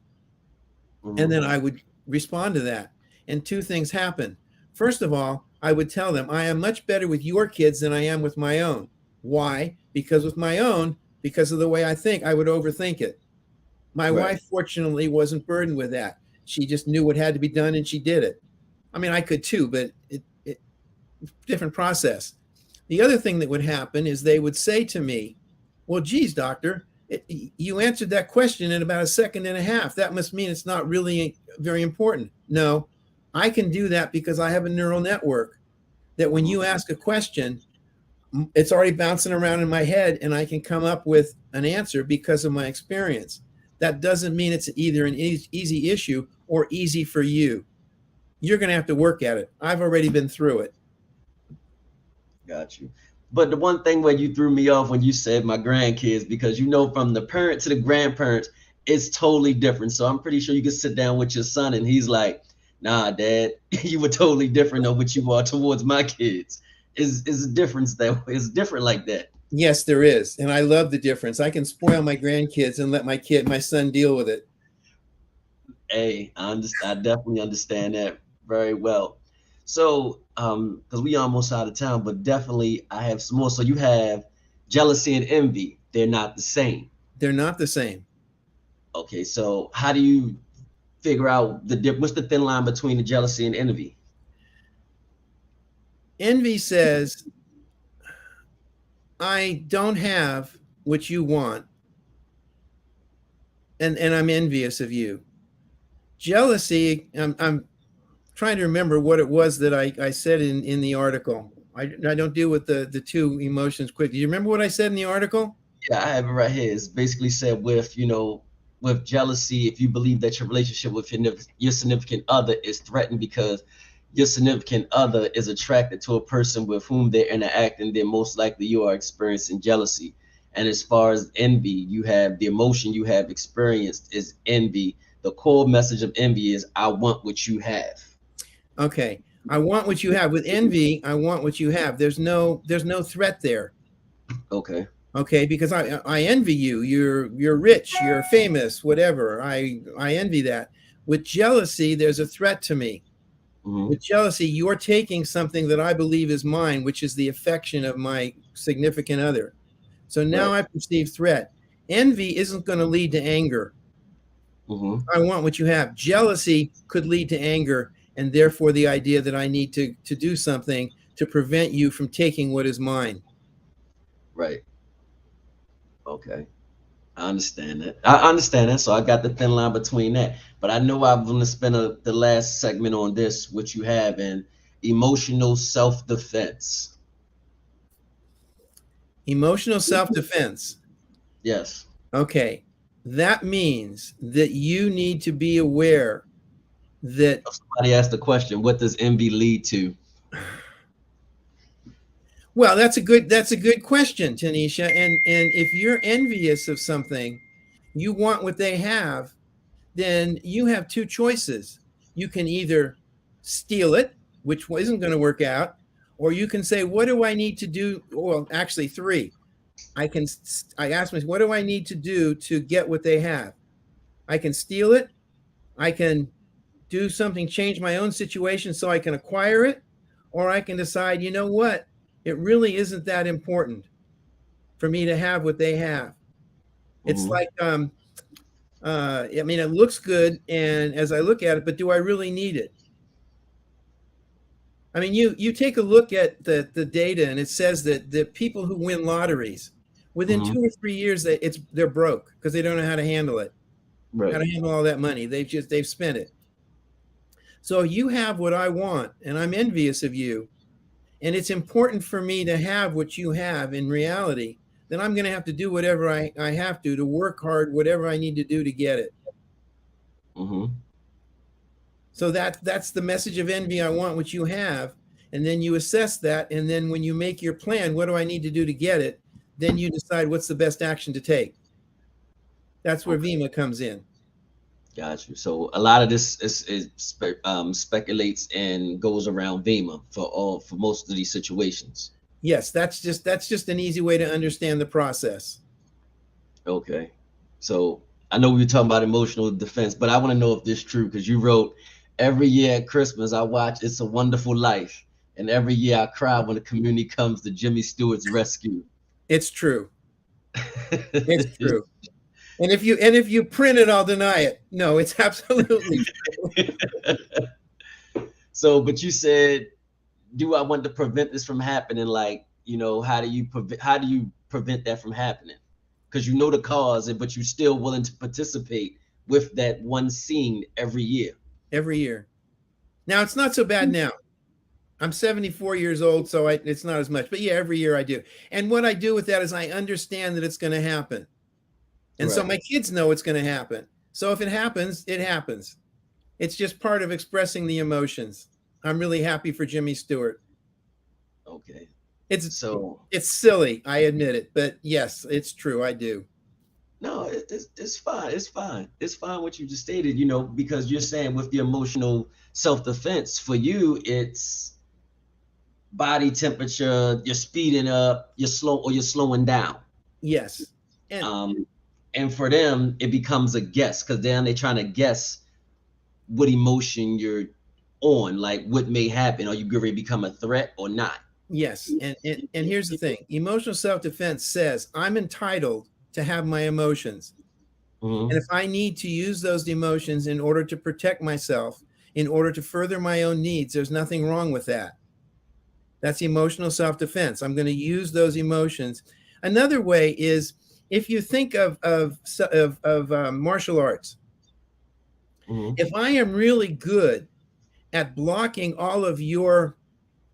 Mm-hmm. And then I would respond to that. And two things happen. First of all, I would tell them, I am much better with your kids than I am with my own. Why? Because with my own, because of the way I think, I would overthink it. My wife, fortunately, wasn't burdened with that. She just knew what had to be done and she did it. I mean, I could too, but different process. The other thing that would happen is they would say to me, well, geez, doctor, you answered that question in about a second and a half. That must mean it's not really very important. No, I can do that because I have a neural network that when you ask a question, it's already bouncing around in my head and I can come up with an answer because of my experience. That doesn't mean it's either an easy issue or easy for you. You're going to have to work at it. I've already been through it. Got you. But the one thing where you threw me off when you said my grandkids, because from the parent to the grandparents, it's totally different. So I'm pretty sure you can sit down with your son and he's like, nah, Dad, you were totally different than what you are towards my kids. Is a difference that way. It's different like that. Yes, there is. And I love the difference. I can spoil my grandkids and let my son deal with it. Hey, I definitely understand that very well. So, because we almost out of town, but definitely I have some more. So you have jealousy and envy. They're not the same. They're not the same. Okay, so how do you figure out what's the thin line between the jealousy and envy? Envy says, I don't have what you want, and I'm envious of you. Jealousy, I'm trying to remember what it was that I said in the article. I don't deal with the two emotions quickly. Do you remember what I said in the article? Yeah, I have it right here. It's basically said with jealousy, if you believe that your relationship with your significant other is threatened because your significant other is attracted to a person with whom they're interacting, then most likely you are experiencing jealousy. And as far as envy, you have the emotion you have experienced is envy. The core message of envy is I want what you have. Okay. I want what you have. With envy, I want what you have. There's no threat there. Okay. Okay, because I envy you. You're rich, you're famous, whatever. I envy that. With jealousy, there's a threat to me. Mm-hmm. With jealousy, you're taking something that I believe is mine, which is the affection of my significant other. So now I perceive threat. Envy isn't going to lead to anger. Mm-hmm. I want what you have. Jealousy could lead to anger, and therefore the idea that I need to do something to prevent you from taking what is mine. Right. Okay. I understand that. So I got the thin line between that. But I know I'm going to spend the last segment on this, which you have in emotional self-defense. Emotional self-defense. Yes. Okay. That means that you need to be aware that somebody asked the question, what does envy lead to? Well, that's a good question, Tanisha. And if you're envious of something, you want what they have, then you have two choices. You can either steal it, which isn't going to work out, or you can say, what do I need to do? Well, actually, three. I ask myself, what do I need to do to get what they have? I can steal it. I can do something, change my own situation so I can acquire it, or I can decide, you know what? It really isn't that important for me to have what they have. It's like, I mean, it looks good, and as I look at it, but do I really need it? I mean, you take a look at the data, and it says that the people who win lotteries, within 2 or 3 years, they're broke because they don't know how to handle it, how to handle all that money. They've spent it. So you have what I want, and I'm envious of you, and it's important for me to have what you have in reality. Then I'm going to have to do whatever I have to work hard, whatever I need to do to get it. So that's the message of envy. I want what you have. And then you assess that. And then when you make your plan, what do I need to do to get it? Then you decide what's the best action to take. That's where Vima comes in. Got you. So a lot of this speculates and goes around Vima for most of these situations. Yes, that's just an easy way to understand the process. Okay. So I know we were talking about emotional defense, but I want to know if this is true, because you wrote, every year at Christmas I watch It's a Wonderful Life, and every year I cry when the community comes to Jimmy Stewart's rescue. It's true. It's true. And if you print it, I'll deny it. No, it's absolutely true. So, but you said, do I want to prevent this from happening? Like, you know, how do you prevent that from happening? Because you know the cause, but you're still willing to participate with that one scene every year. Every year. Now, it's not so bad now. I'm 74 years old, so it's not as much. But yeah, every year I do. And what I do with that is I understand that it's going to happen. And so my kids know it's going to happen. So if it happens, it happens. It's just part of expressing the emotions. I'm really happy for Jimmy Stewart. Okay. It's silly, I admit it, but yes, it's true. I do. No, it's fine. It's fine. It's fine what you just stated, you know, because you're saying with the emotional self-defense, for you, it's body temperature, you're speeding up, you're slowing down. Yes. And for them, it becomes a guess, because then they're trying to guess what emotion you're on, like what may happen. Are you going to become a threat or not? Yes. And here's the thing. Emotional self-defense says I'm entitled to have my emotions. And if I need to use those emotions in order to protect myself, in order to further my own needs, there's nothing wrong with that. That's emotional self-defense. I'm going to use those emotions. Another way is, if you think of martial arts, if I am really good at blocking all of your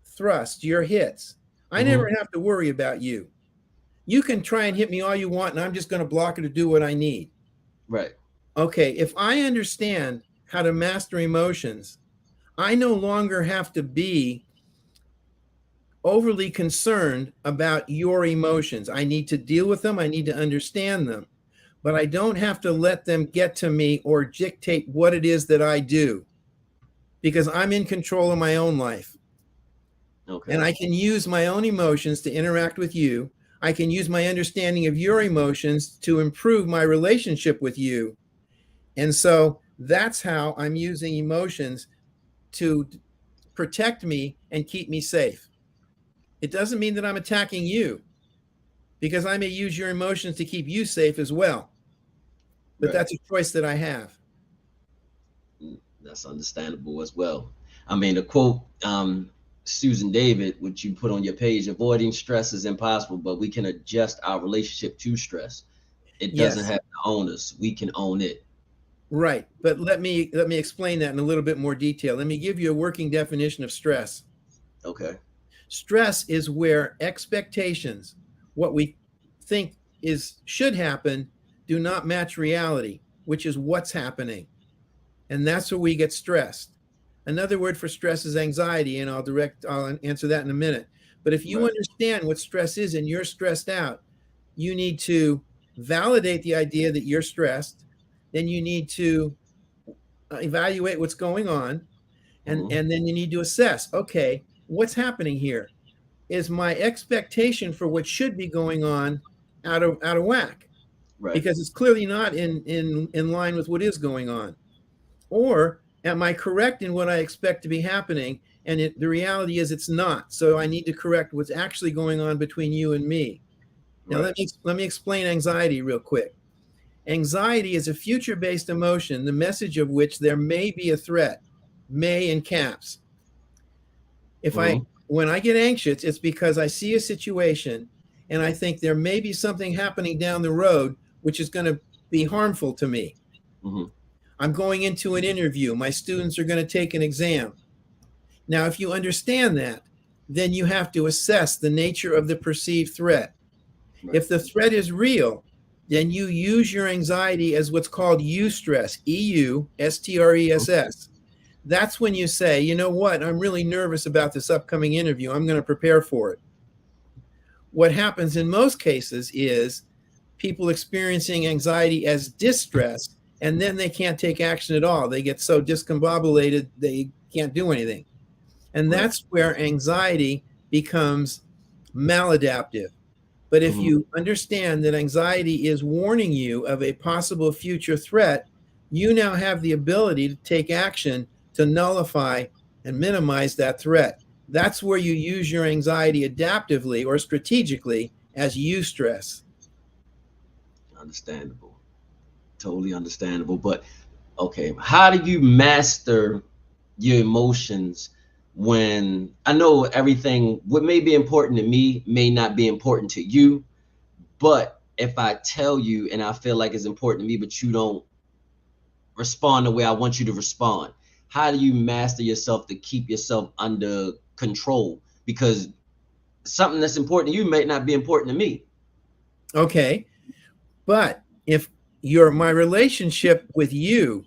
thrust, your hits, I never have to worry about you. You can try and hit me all you want, and I'm just going to block it to do what I need. Right. Okay. If I understand how to master emotions, I no longer have to be overly concerned about your emotions. I need to deal with them. I need to understand them, but I don't have to let them get to me or dictate what it is that I do, because I'm in control of my own life. Okay. And I can use my own emotions to interact with you. I can use my understanding of your emotions to improve my relationship with you. And so that's how I'm using emotions to protect me and keep me safe. It doesn't mean that I'm attacking you, because I may use your emotions to keep you safe as well. But that's a choice that I have. That's understandable as well. I mean, the quote, Susan David, which you put on your page, avoiding stress is impossible, but we can adjust our relationship to stress. It doesn't have to own us. We can own it. Right. But let me explain that in a little bit more detail. Let me give you a working definition of stress. Okay. Stress is where expectations, what we think should happen, do not match reality, which is what's happening. And that's where we get stressed. Another word for stress is anxiety, and I'll answer that in a minute. But if you understand what stress is and you're stressed out, you need to validate the idea that you're stressed. Then you need to evaluate what's going on. And then you need to assess, okay, what's happening here? Is my expectation for what should be going on out of whack? Right. Because it's clearly not in line with what is going on. Or am I correct in what I expect to be happening? And the reality is it's not. So I need to correct what's actually going on between you and me. Now, Right. let me explain anxiety real quick. Anxiety is a future-based emotion, the message of which there may be a threat, may in caps. When I get anxious, it's because I see a situation and I think there may be something happening down the road which is going to be harmful to me. I'm going into an interview. My students are going to take an exam. Now, if you understand that, then you have to assess the nature of the perceived threat. Right. If the threat is real, then you use your anxiety as what's called eustress, EUSTRESS. That's when you say, you know what, I'm really nervous about this upcoming interview. I'm going to prepare for it. What happens in most cases is people experiencing anxiety as distress, and then they can't take action at all. They get so discombobulated, they can't do anything. And that's where anxiety becomes maladaptive. But if you understand that anxiety is warning you of a possible future threat, you now have the ability to take action to nullify and minimize that threat. That's where you use your anxiety adaptively or strategically as eustress. Understandable. Totally understandable. But okay, how do you master your emotions when I know everything, what may be important to me may not be important to you, but if I tell you and I feel like it's important to me, but you don't respond the way I want you to respond, how do you master yourself to keep yourself under control? Because something that's important to you may not be important to me. Okay. But if my relationship with you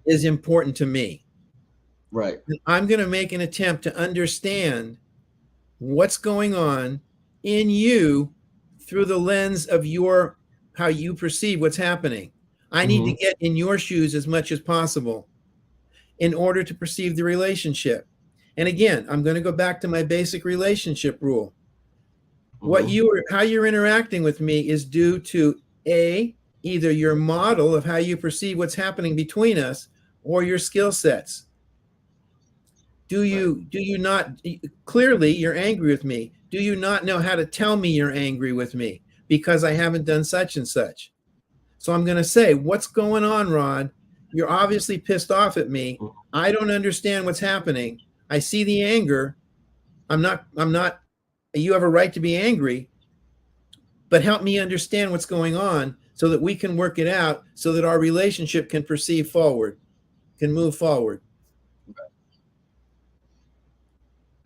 is important to me, right, I'm going to make an attempt to understand what's going on in you through the lens of how you perceive what's happening. I need to get in your shoes as much as possible in order to perceive the relationship. And again, I'm going to go back to my basic relationship rule. How you're interacting with me is due to either your model of how you perceive what's happening between us or your skill sets. Do you not, clearly you're angry with me. Do you not know how to tell me you're angry with me because I haven't done such and such? So I'm going to say, what's going on, Rod? You're obviously pissed off at me. I don't understand what's happening. I see the anger. You have a right to be angry, but help me understand what's going on so that we can work it out so that our relationship can proceed forward, can move forward.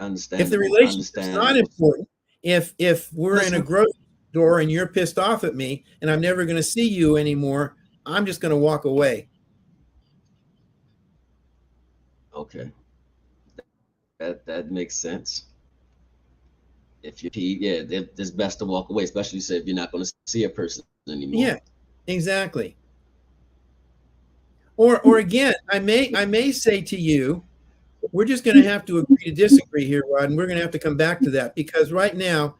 If the relationship's not important, if we're in a grocery store and you're pissed off at me and I'm never going to see you anymore, I'm just going to walk away. Okay. That makes sense. If you it's best to walk away, especially if you're not going to see a person anymore. Yeah, exactly. Or again, I may say to you, we're just going to have to agree to disagree here, Rod, and we're going to have to come back to that because right now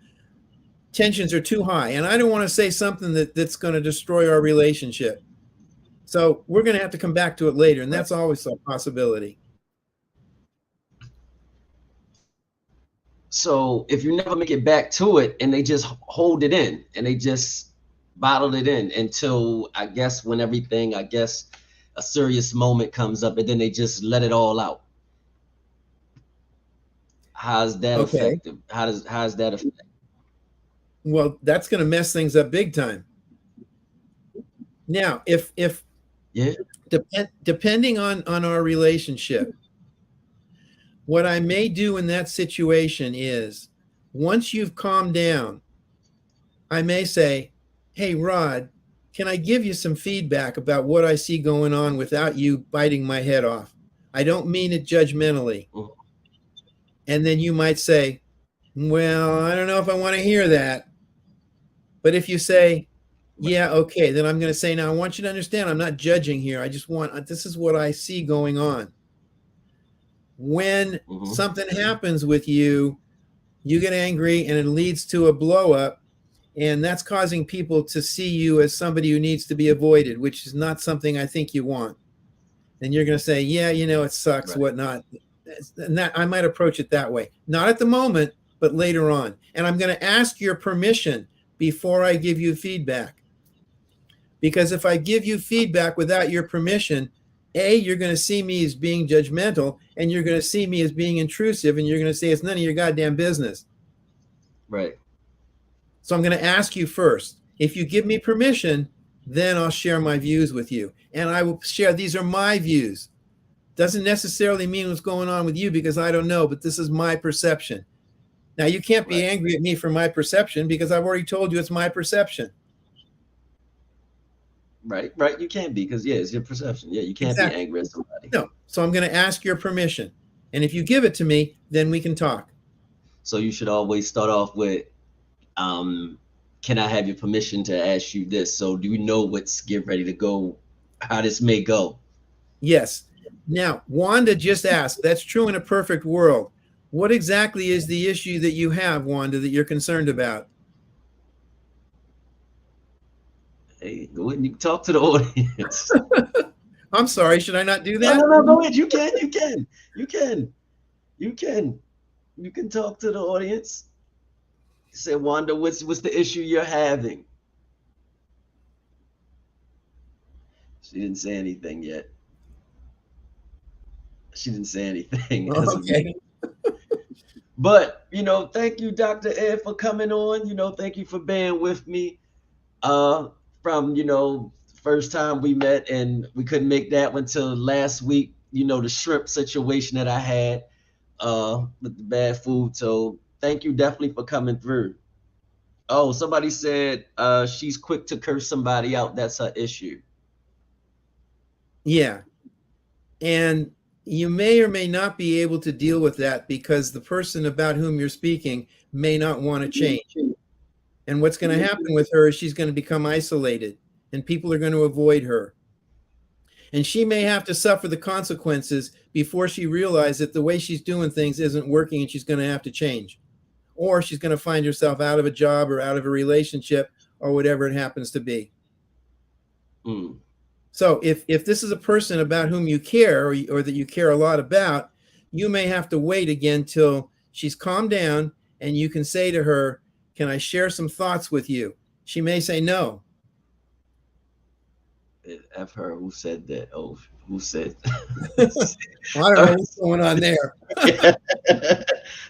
tensions are too high, and I don't want to say something that's going to destroy our relationship. So we're going to have to come back to it later, and that's always a possibility. So if you never make it back to it and they just hold it in and they just bottled it in until I guess a serious moment comes up and then they just let it all out. How's that effective? How's that effective? Well, that's going to mess things up big time. Now, depending on our relationship, what I may do in that situation is, once you've calmed down, I may say, hey, Rod, can I give you some feedback about what I see going on without you biting my head off? I don't mean it judgmentally. And then you might say, well, I don't know if I want to hear that. But if you say, yeah, okay, then I'm going to say, now I want you to understand I'm not judging here. This is what I see going on. When Mm-hmm. something happens with you, you get angry and it leads to a blow up, and that's causing people to see you as somebody who needs to be avoided, which is not something I think you want. And you're going to say, yeah, it sucks, Right. whatnot. And that I might approach it that way, not at the moment, but later on. And I'm going to ask your permission before I give you feedback. Because if I give you feedback without your permission, A, you're going to see me as being judgmental, and you're going to see me as being intrusive, and you're going to say it's none of your goddamn business. Right. So I'm going to ask you first. If you give me permission, then I'll share my views with you. And I will share, these are my views. Doesn't necessarily mean what's going on with you because I don't know, but this is my perception. Now, you can't be angry at me for my perception because I've already told you it's my perception. Right. Right. You can't be because, yeah, it's your perception. Yeah, you can't be angry at somebody. No. So I'm going to ask your permission. And if you give it to me, then we can talk. So you should always start off with, can I have your permission to ask you this? So do you know what's get ready to go, how this may go? Yes. Now, Wanda just asked, that's true in a perfect world. What exactly is the issue that you have, Wanda, that you're concerned about? Hey, go ahead and you can talk to the audience. I'm sorry, should I not do that? No, go ahead. You can talk to the audience. Say, Wanda, what's the issue you're having? She didn't say anything yet. She didn't say anything. Okay. But, thank you, Dr. Ed, for coming on. Thank you for being with me. From, first time we met and we couldn't make that one till last week, the shrimp situation that I had with the bad food. So thank you definitely for coming through. Oh, somebody said she's quick to curse somebody out. That's her issue. Yeah. And you may or may not be able to deal with that because the person about whom you're speaking may not want to change. And what's going to happen with her is she's going to become isolated and people are going to avoid her. And she may have to suffer the consequences before she realizes that the way she's doing things isn't working and she's going to have to change. Or she's going to find herself out of a job or out of a relationship or whatever it happens to be. Mm. So if this is a person about whom you care or that you care a lot about, you may have to wait again till she's calmed down and you can say to her, can I share some thoughts with you? She may say no. I've heard who said that. Oh, who said? Well, I don't know what's going on there.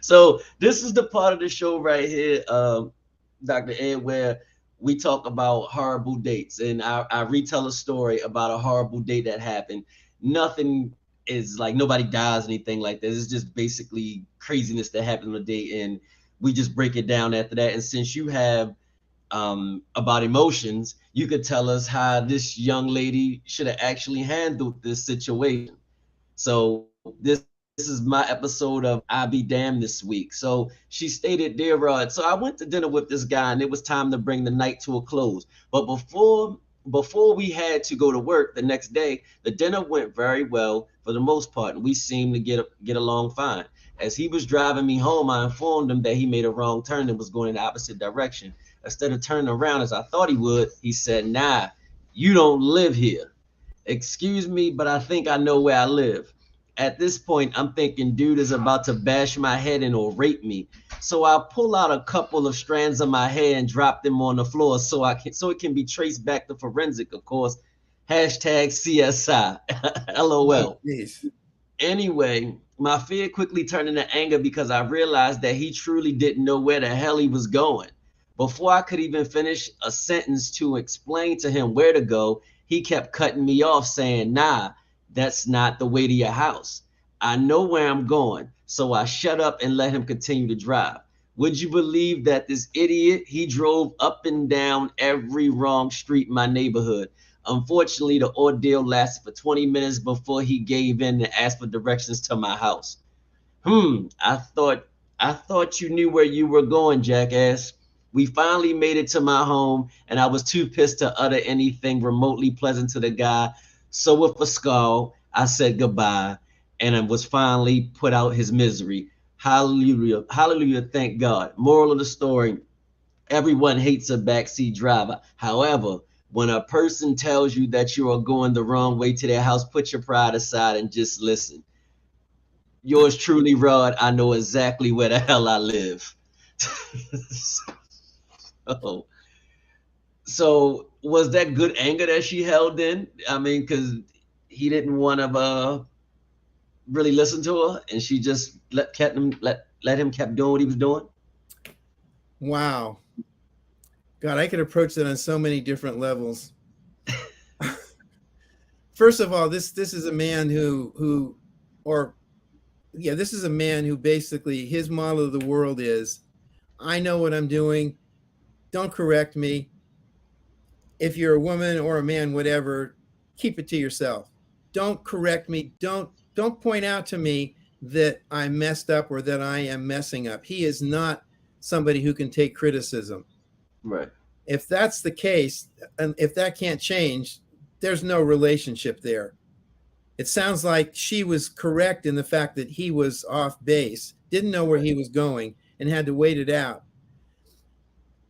So this is the part of the show right here, Dr. Ed, where we talk about horrible dates, and I retell a story about a horrible date that happened. Nothing is like nobody dies, anything like this. It's just basically craziness that happened on the date, and we just break it down after that. And since you have about emotions, you could tell us how this young lady should have actually handled this situation. So this is my episode of I Be Damned this week. So she stated, "Dear Rod, so I went to dinner with this guy and it was time to bring the night to a close. But before we had to go to work the next day, the dinner went very well for the most part, and we seemed to get along fine. As he was driving me home, I informed him that he made a wrong turn and was going in the opposite direction. Instead of turning around as I thought he would, he said, 'Nah, you don't live here.' Excuse me, but I think I know where I live. At this point, I'm thinking dude is about to bash my head in or rape me. So I pull out a couple of strands of my hair and drop them on the floor so it can be traced back to forensic, of course. Hashtag CSI. LOL. Oh, anyway, my fear quickly turned into anger because I realized that he truly didn't know where the hell he was going. Before I could even finish a sentence to explain to him where to go, he kept cutting me off saying, 'Nah, that's not the way to your house. I know where I'm going.' So I shut up and let him continue to drive. Would you believe that this idiot, he drove up and down every wrong street in my neighborhood? Unfortunately, the ordeal lasted for 20 minutes before he gave in and asked for directions to my house. I thought you knew where you were going, jackass. We finally made it to my home, and I was too pissed to utter anything remotely pleasant to the guy. So with a scowl, I said goodbye and was finally put out his misery. Hallelujah. Hallelujah. Thank God. Moral of the story, everyone hates a backseat driver. However, when a person tells you that you are going the wrong way to their house, put your pride aside and just listen. Yours truly, Rod. I know exactly where the hell I live. so, so was that good anger that she held in? I mean, because he didn't want to really listen to her, and she just let him kept doing what he was doing. Wow. God, I could approach that on so many different levels. First of all, this is a man this is a man who basically his model of the world is, I know what I'm doing. Don't correct me. If you're a woman or a man, whatever, keep it to yourself. Don't correct me. Don't point out to me that I messed up or that I am messing up. He is not somebody who can take criticism. Right. If that's the case, and if that can't change, there's no relationship there. It sounds like she was correct in the fact that he was off base, didn't know where he was going, and had to wait it out.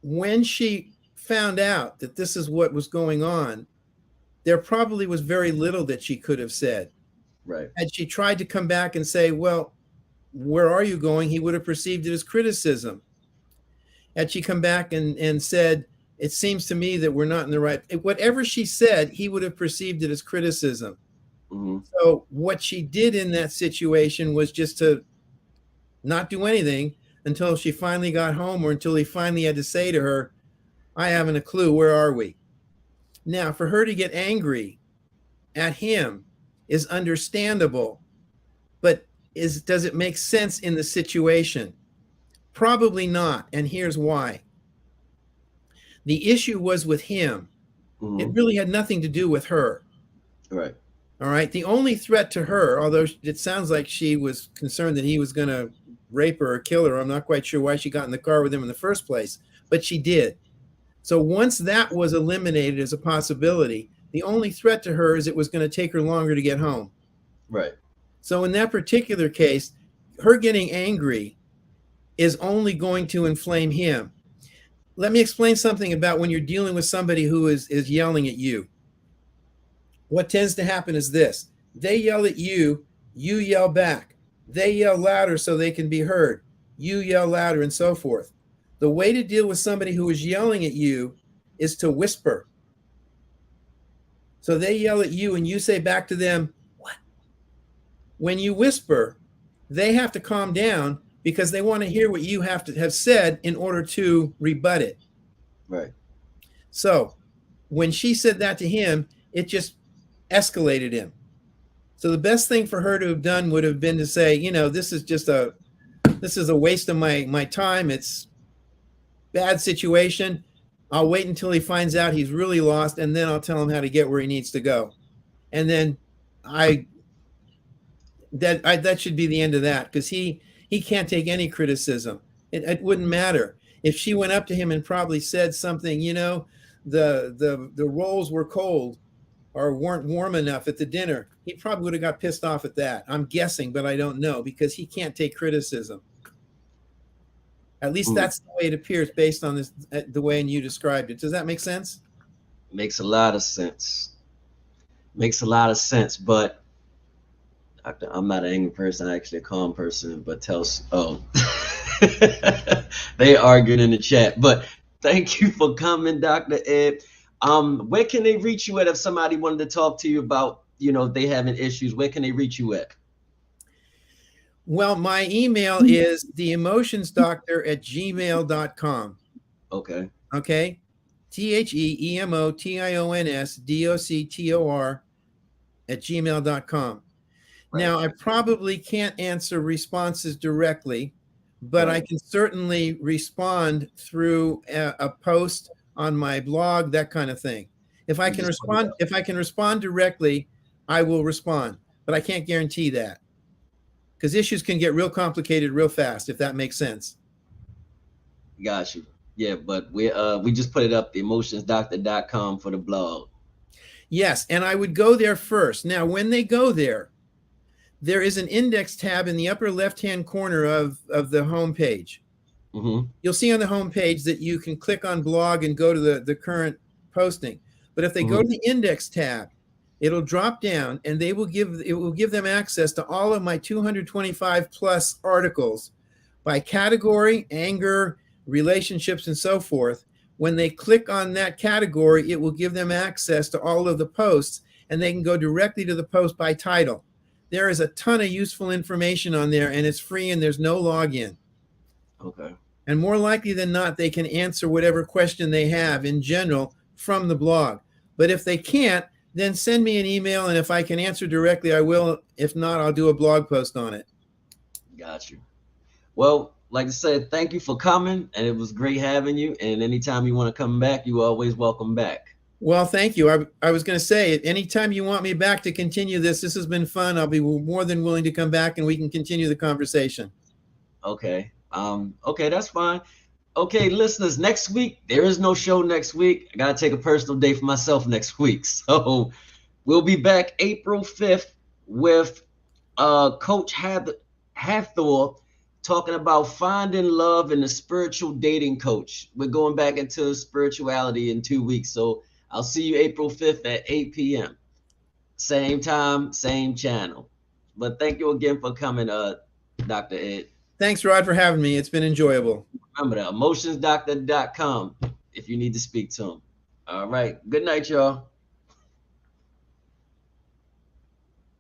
When she found out that this is what was going on, there probably was very little that she could have said. Right. Had she tried to come back and say, well, where are you going? He would have perceived it as criticism. Had she come back and said, it seems to me that we're not in the right, whatever she said, he would have perceived it as criticism. Mm-hmm. So what she did in that situation was just to not do anything until she finally got home, or until he finally had to say to her, I haven't a clue, where are we? Now, for her to get angry at him is understandable, but does it make sense in the situation? Probably not, and here's why. The issue was with him. Mm-hmm. It really had nothing to do with her. Right. All right. The only threat to her, although it sounds like she was concerned that he was going to rape her or kill her, I'm not quite sure why she got in the car with him in the first place, but she did. So once that was eliminated as a possibility, the only threat to her is it was going to take her longer to get home. Right. So in that particular case, her getting angry is only going to inflame him. Let me explain something about when you're dealing with somebody who is yelling at you. What tends to happen is this. They yell at you, you yell back. They yell louder so they can be heard. You yell louder, and so forth. The way to deal with somebody who is yelling at you is to whisper. So they yell at you and you say back to them, what? When you whisper, they have to calm down because they want to hear what you have to have said in order to rebut it. Right. So when she said that to him, it just escalated him. So the best thing for her to have done would have been to say, this is a waste of my time. It's bad situation. I'll wait until he finds out he's really lost, and then I'll tell him how to get where he needs to go. And then that should be the end of that, because he can't take any criticism. It wouldn't matter if she went up to him and probably said something, the rolls were cold or weren't warm enough at the dinner. He probably would have got pissed off at that. I'm guessing, but I don't know, because he can't take criticism. At least that's the way it appears based on this, the way you described it. Does that make sense? Makes a lot of sense. Makes a lot of sense, but I'm not an angry person. I'm actually a calm person, but they arguing in the chat. But thank you for coming, Dr. Ed. Where can they reach you at if somebody wanted to talk to you about, they having issues? Where can they reach you at? Well, my email is theemotionsdoctor@gmail.com. Okay. Okay. TheEmotionsDoctor@gmail.com. Right. Now, I probably can't answer responses directly, but right. I can certainly respond through a post on my blog, that kind of thing. If I can respond directly, I will respond, but I can't guarantee that, because issues can get real complicated real fast, if that makes sense. Got you. Yeah, but we just put it up, theemotionsdoctor.com, for the blog. Yes, and I would go there first. Now, when they go there, there is an index tab in the upper left-hand corner of the home page. Mm-hmm. You'll see on the home page that you can click on blog and go to the current posting. But if they go to the index tab, it'll drop down and it will give them access to all of my 225 plus articles by category, anger, relationships, and so forth. When they click on that category, it will give them access to all of the posts, and they can go directly to the post by title. There is a ton of useful information on there, and it's free, and there's no login. Okay. And more likely than not, they can answer whatever question they have in general from the blog. But if they can't, then send me an email, and if I can answer directly, I will. If not, I'll do a blog post on it. Got you. Well, like I said, thank you for coming, and it was great having you. And anytime you want to come back, you're always welcome back. Well, thank you. I was going to say, anytime you want me back to continue this has been fun. I'll be more than willing to come back and we can continue the conversation. Okay. Okay, that's fine. Okay, listeners, next week, there is no show next week. I got to take a personal day for myself next week. So we'll be back April 5th with Coach Hathor talking about finding love in the spiritual dating coach. We're going back into spirituality in 2 weeks. So I'll see you April 5th at 8 p.m. Same time, same channel. But thank you again for coming, Dr. Ed. Thanks, Rod, for having me. It's been enjoyable. Remember that, emotionsdoctor.com if you need to speak to him. All right. Good night, y'all.